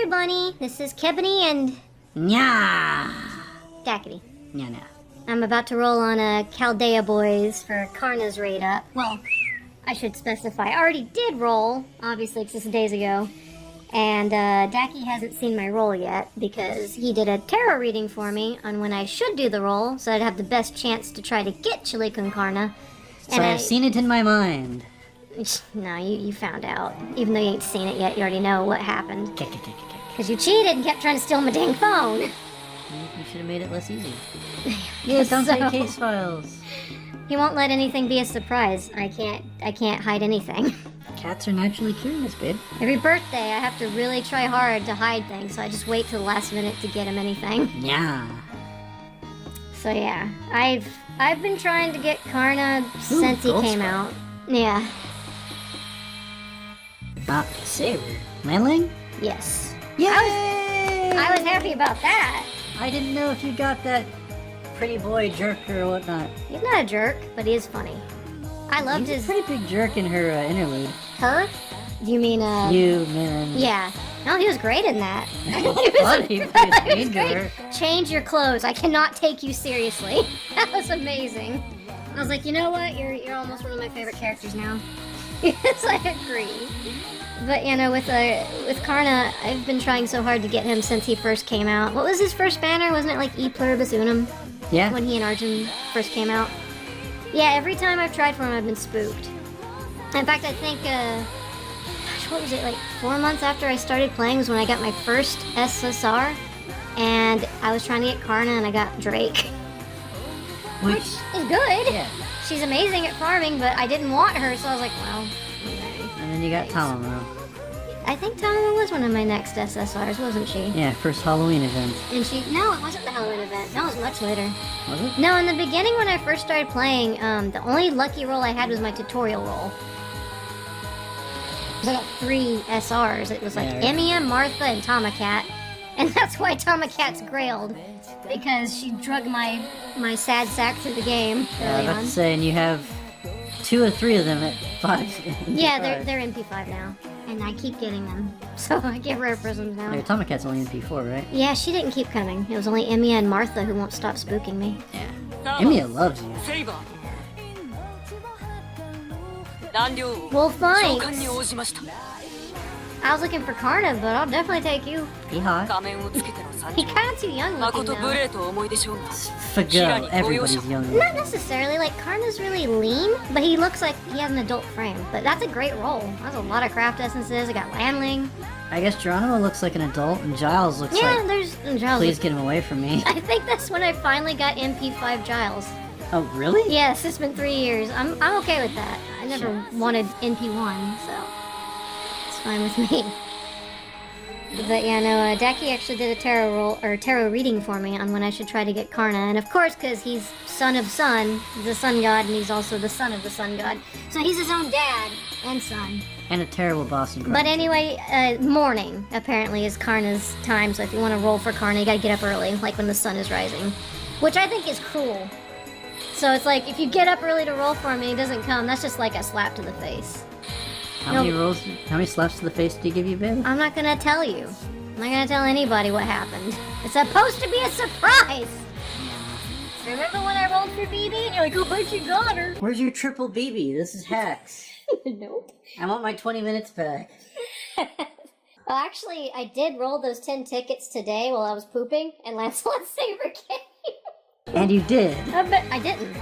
everybody, this is Kebony and... Nya! Daki. Nya. I'm about to roll on a Chaldea Boys for Karna's raid up. Well, I should specify, I already did roll, obviously, 'cause this is days ago. And Daki hasn't seen my roll yet, because he did a tarot reading for me on when I should do the roll, so I'd have the best chance to try to get Chile con Karna. So I've seen it in my mind. No, you found out. Even though you ain't seen it yet, you already know what happened. Because you cheated and kept trying to steal my dang phone. You should have made it less easy. Yeah, don't say case files. He won't let anything be a surprise. I can't hide anything. Cats are naturally curious, babe. Every birthday, I have to really try hard to hide things, so I just wait till the last minute to get him anything. Yeah. So yeah, I've been trying to get Karna since he came out. Yeah. Saber. Landling? Yes. Yay! I was happy about that. I didn't know if you got that pretty boy jerk or whatnot. He's not a jerk, but he is funny. I loved He's his... a pretty big jerk in her interlude. Her? You mean, You, man. Yeah. No, he was great in that. He was great. Change your clothes. I cannot take you seriously. That was amazing. I was like, you know what? You're almost one of my favorite characters now. Yes, I agree. But you know, with Karna, I've been trying so hard to get him since he first came out. What was his first banner? Wasn't it like E Pluribus Unum? Yeah. When he and Arjun first came out. Yeah, every time I've tried for him, I've been spooked. In fact, I think, gosh, what was it, like 4 months after I started playing was when I got my first SSR, and I was trying to get Karna and I got Drake. Which is good. Yeah. She's amazing at farming, but I didn't want her, so I was like, well, okay. And then you got Touhou. I think Touhou was one of my next SSRs, wasn't she? Yeah, first Halloween event. And no, it wasn't the Halloween event. That was much later. Was it? No, in the beginning when I first started playing, the only lucky roll I had was my tutorial roll. I got 3 SRs. It was like Emiya, Martha, and Tomacat. And that's why Tomakat's grailed. Because she drug my sad sack through the game I was early about on. to say, and you have 2 or 3 of them at 5. Yeah, they're MP5 now. And I keep getting them. So I get rare prisms now. Your Tomacat's only MP4, right? Yeah, she didn't keep coming. It was only Emiya and Martha who won't stop spooking me. Yeah. Emiya loves you. Well, thanks. I was looking for Karna, but I'll definitely take you. He hot. He's kind of too young looking, though. FGO, everybody's young. Not necessarily. Like, Karna's really lean, but he looks like he has an adult frame. But that's a great roll. That's a lot of craft essences. I got Landling. I guess Geronimo looks like an adult, and Giles looks like... there's Giles. Please get him away from me. I think that's when I finally got MP5 Giles. Oh, really? Yes, it's been 3 years. I'm okay with that. I never wanted NP1, so it's fine with me. But yeah, no, Daki actually did a tarot reading for me on when I should try to get Karna, and of course, because he's son of Sun, he's a sun god, and he's also the son of the sun god, so he's his own dad and son. And a terrible boss in But anyway, morning apparently is Karna's time, so if you want to roll for Karna, you gotta get up early, like when the sun is rising, which I think is cruel. So it's like, if you get up early to roll for him and he doesn't come, that's just like a slap to the face. How many slaps to the face did he give you, babe? I'm not gonna tell you. I'm not gonna tell anybody what happened. It's supposed to be a surprise! Remember when I rolled for BB and you're like, oh, but you got her? Where's your triple BB? This is hacks. Nope. I want my 20 minutes back. Well, actually, I did roll those 10 tickets today while I was pooping, and Lancelot Saber came. And you did? But I didn't.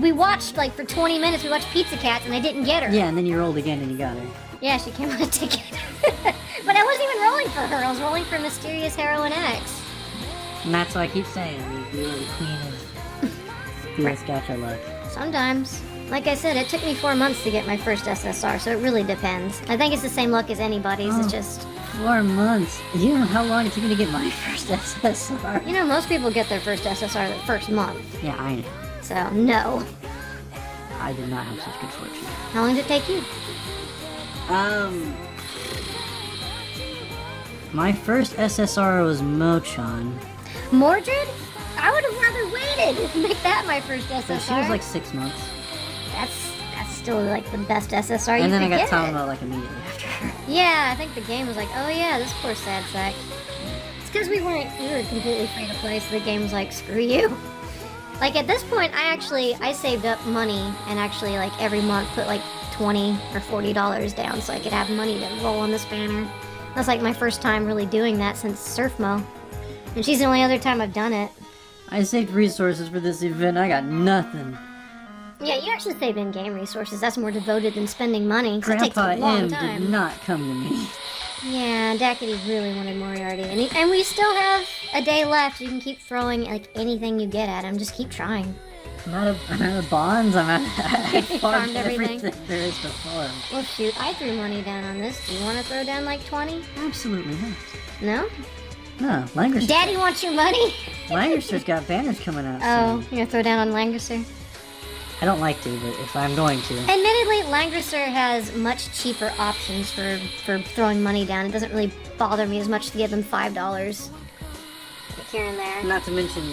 We watched, like, for 20 minutes, we watched Pizza Cats, and I didn't get her. Yeah, and then you rolled again and you got her. Yeah, she came on a ticket. But I wasn't even rolling for her. I was rolling for Mysterious Heroine X. And that's why I keep saying, you're the queen of US gacha luck. Sometimes. Like I said, it took me 4 months to get my first SSR, so it really depends. I think it's the same luck as anybody's, it's just... 4 months? You know how long it took me to get my first SSR? You know, most people get their first SSR the first month. Yeah, I know. So, no. I did not have such good fortune. How long did it take you? My first SSR was Mochan. Mordred? I would have rather waited to make that my first SSR. So she was like 6 months. That's still like the best SSR and you then could I got get. Talma like immediately after her. Yeah, I think the game was like, oh yeah, this poor sad sack. It's because we were completely free to play, so the game was like, screw you. Like at this point, I saved up money and actually like every month put like $20 or $40 down so I could have money to roll on this banner. That's like my first time really doing that since Surfmo. And she's the only other time I've done it. I saved resources for this event. I got nothing. Yeah, you actually save in-game resources. That's more devoted than spending money. 'Cause it takes Grandpa a long M time. did not come to me. Yeah, Daki really wanted Moriarty, and we still have a day left. You can keep throwing like anything you get at him. Just keep trying. I'm out of bonds. I farmed Farmed everything. everything there is to farm. Well, shoot, I threw money down on this. Do you want to throw down like 20? Absolutely not. No? No, Lancaster. Daddy wants your money. Lancaster's got banners coming out. Oh, soon. you're gonna throw down on Lancaster? I don't like to, but if I'm going to. Admittedly, Lancaster has much cheaper options for throwing money down. It doesn't really bother me as much to give them $5 here and there. Not to mention,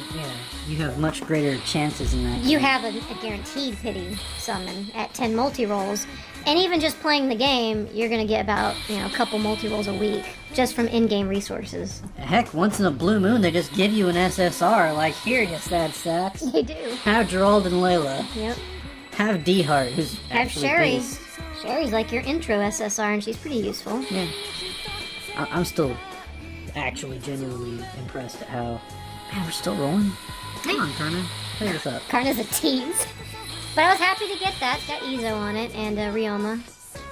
you have much greater chances in that. You have a guaranteed pity summon at 10 multi-rolls. And even just playing the game, you're gonna get about, a couple multi-rolls a week, just from in-game resources. Heck, once in a blue moon, they just give you an SSR, like, here, you sad sacks. They do. Have Gerald and Layla. Yep. Have D-Heart, who's Have actually Sherry. based. Sherry's like your intro SSR, and she's pretty useful. Yeah. I'm still actually genuinely impressed at how... Man, we're still rolling? Come on, Karna. Play this up. Karna's a tease. But I was happy to get that. It's got Izo on it, and Ryoma.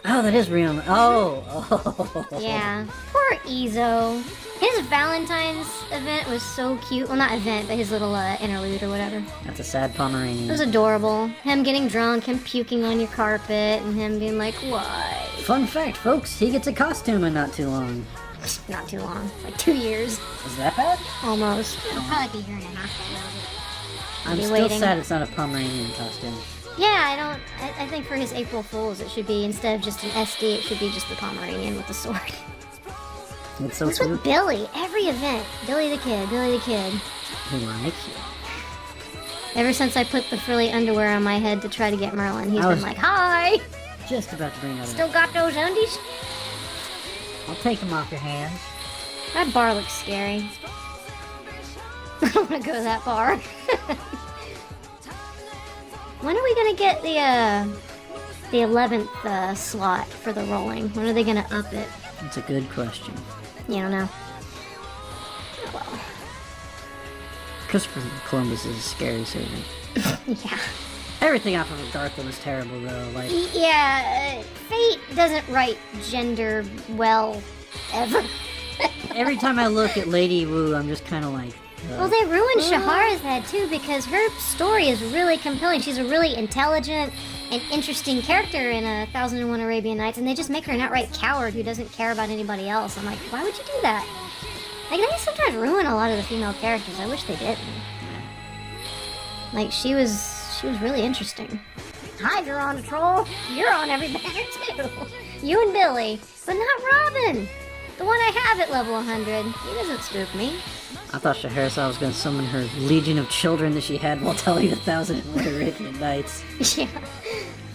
Oh, that is Rihanna. Oh. Yeah. Poor Izo. His Valentine's event was so cute. Well, not event, but his little interlude or whatever. That's a sad Pomeranian. It was adorable. Him getting drunk, him puking on your carpet, and him being like, why? Fun fact, folks, he gets a costume in not too long. Not too long. It's like 2 years. Is that bad? Almost. It'll probably be a year and a half. I'm be still waiting. sad it's not a Pomeranian costume. Yeah, I think for his April Fools, it should be, instead of just an SD, it should be just the Pomeranian with the sword. It's so What's cool. with Billy? Every event. Billy the Kid, Billy the Kid. He likes you. Ever since I put the frilly underwear on my head to try to get Merlin, he's I been was- like, hi! Just about to bring that up. Still got those undies? I'll take them off your hands. That bar looks scary. I don't want to go that far. When are we gonna get the 11th slot for the rolling? When are they gonna up it? That's a good question. You don't know. Well, Christopher Columbus is a scary servant. yeah. Everything off of Agartha was terrible, though. Like, Yeah, Fate doesn't write gender well, ever. every time I look at Lady Wu, I'm just kind of like... Well, they ruined Shahara's head, too, because her story is really compelling. She's a really intelligent and interesting character in 1001 Arabian Nights, and they just make her an outright coward who doesn't care about anybody else. I'm like, why would you do that? Like, they sometimes ruin a lot of the female characters. I wish they didn't. Like, she was really interesting. Hi, you're on a troll. You're on every banner, too. You and Billy, but not Robin. The one I have at level 100. He doesn't spook me. I thought Scheherazade was going to summon her legion of children that she had while telling 1,001 Arabian Nights. Yeah.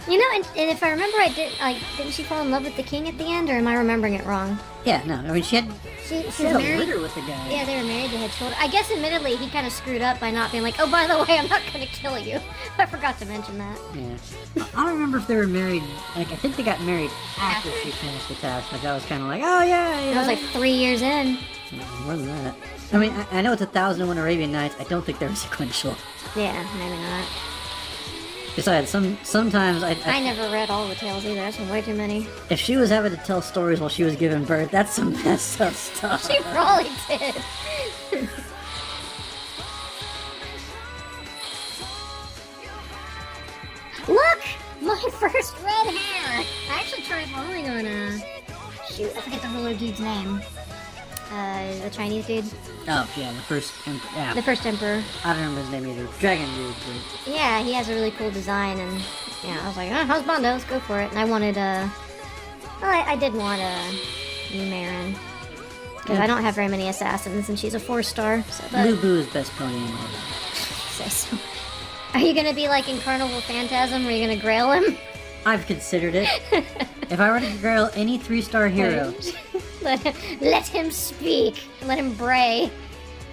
You know, and if I remember, didn't she fall in love with the king at the end, or am I remembering it wrong? Yeah, no, I mean, she had She a was married. litter with the guy. Yeah, they were married. They had children. I guess, admittedly, he kind of screwed up by not being like, oh, by the way, I'm not going to kill you. I forgot to mention that. Yeah. I don't remember if they were married, like, I think they got married after she finished the task. Like, I was kind of like, oh, yeah, you It know. was like 3 years in. More than that. I mean, I know it's 1,001 Arabian Nights. I don't think they were sequential. Yeah, maybe not. Besides, sometimes I never read all the tales either. That's way too many. if she was having to tell stories while she was giving birth, that's some messed up stuff. She probably did. Look! My first red hair! I actually tried rolling on shoot, I forget the roller dude's name. The Chinese dude? Oh, yeah, the first yeah. The first emperor. I don't remember his name either. Dragon dude. Yeah, he has a really cool design, and yeah, I was like, how's Bondo? Let's go for it. And I wanted well, I did want Marin. Because I don't have very many assassins, and she's a 4-star. So, but, Lubu is best pony in all that. say so. Are you gonna be like in Carnival Phantasm, where you're gonna grail him? I've considered it. If I were to grill any 3-star hero, let him speak. Let him bray.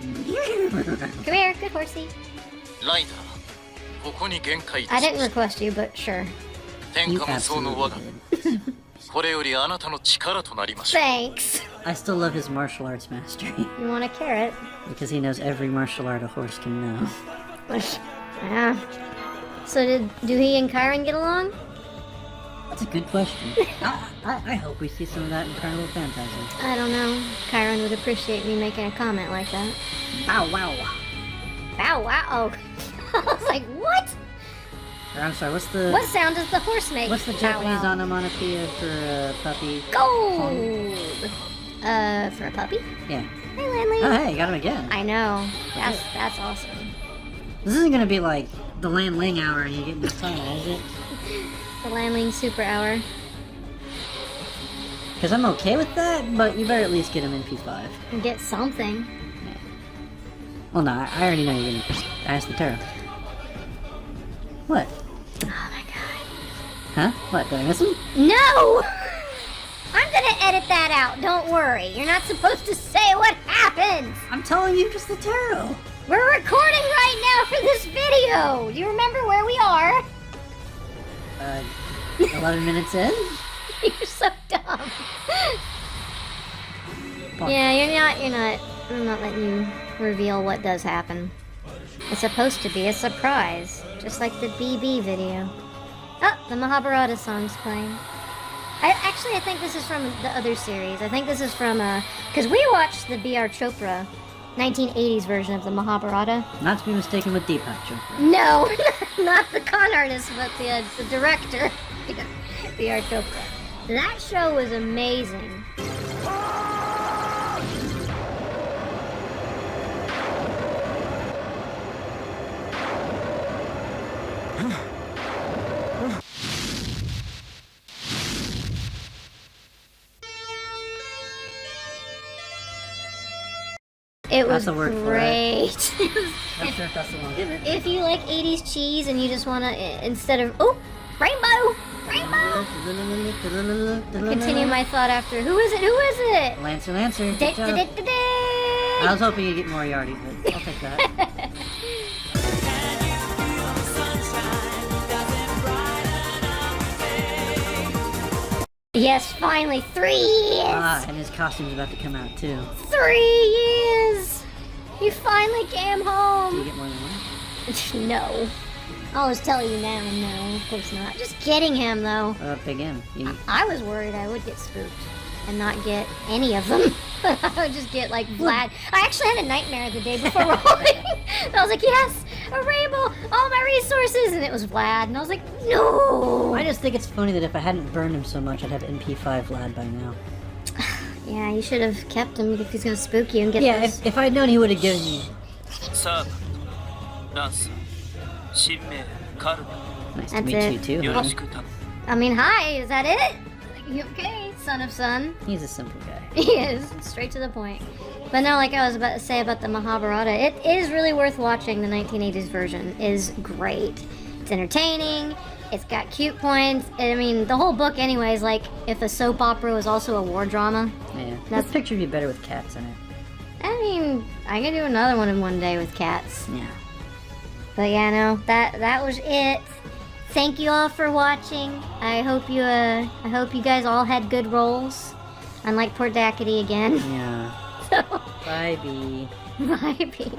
Come here, good horsey. ライダー、ここに限界と I し didn't request you, but sure. 天 you 下無双の我が absolutely did. これよりあなたの力となりましょう Thanks. I still love his martial arts mastery You want a carrot? because he knows every martial art a horse can know. Yeah. So did Touhou and Kyron get along? That's a good question. I hope we see some of that in Carnival Phantasm. I don't know. Kyron would appreciate me making a comment like that. Bow wow. Bow wow. I was like, what? Or, I'm sorry, what's the What sound does the horse make? what's the Bow Japanese wow. onomatopoeia for puppy? Gold! For a puppy? Yeah. Hey, Landley. Oh, hey, you got him again. I know. That's awesome. This isn't gonna be like the Lan Ling hour and you get this time, is it? The Landling Super Hour. Because I'm okay with that, but you better at least get him in P5. And get something. Well, no, I already know you're gonna ask the tarot. What? Oh my god. Huh? What? Did I miss him? No! I'm gonna edit that out, don't worry. You're not supposed to say what happens! I'm telling you just the tarot. We're recording right now for this video! Do you remember where we are? 11 minutes in? You're so dumb. Yeah, I'm not letting you reveal what does happen. It's supposed to be a surprise, just like the BB video. Oh, the Mahabharata song's playing. I think this is from the other series. I think this is from, because we watched the B.R. Chopra 1980s version of the Mahabharata. Not to be mistaken with Deepak Chopra. No, not the con artist, but the director, B.R. Chopra. That show was amazing. It was That's a word for great. I'm sure if that's the one. If you like 80s cheese and you just want to, instead of, oh, rainbow, rainbow. Continue my thought after, who is it, who is it? Lancer. Good Da- job. da- da- da- da. I was hoping you'd get Moriarty, but I'll take that. Yes, finally, 3 years. And his costume's about to come out too. 3 years. You finally came Do you home. get more than one? No. I'll just tell you now, no, of course not. Just getting him, though. What about Big M? I was worried I would get spooked and not get any of them. I would just get, like, Vlad. I actually had a nightmare the day before rolling. I was like, yes, a rainbow, all my resources, and it was Vlad. And I was like, no. I just think it's funny that if I hadn't burned him so much, I'd have NP5 lad by now. Yeah, you should have kept him if he's gonna spook you and get Yeah, those. if I'd known he would have given me. サーバー、ランサー、神明、カルナ、 Nice to That's meet it. you too. よろ honey. しく頼む。 I mean, hi, is that it? You okay, son of son? He's a simple guy. He is, straight to the point. But no, like I was about to say about the Mahabharata, it is really worth watching. The 1980s version is great. It's entertaining. It's got cute points. I mean, the whole book, anyways, like if a soap opera was also a war drama. Yeah. That's- This picture would be better with cats in it. I mean, I can do another one in one day with cats. Yeah. But yeah, no, that was it. Thank you all for watching. I hope you guys all had good rolls. Unlike poor Daki again. Yeah. So, Bye, B. bye, Pete.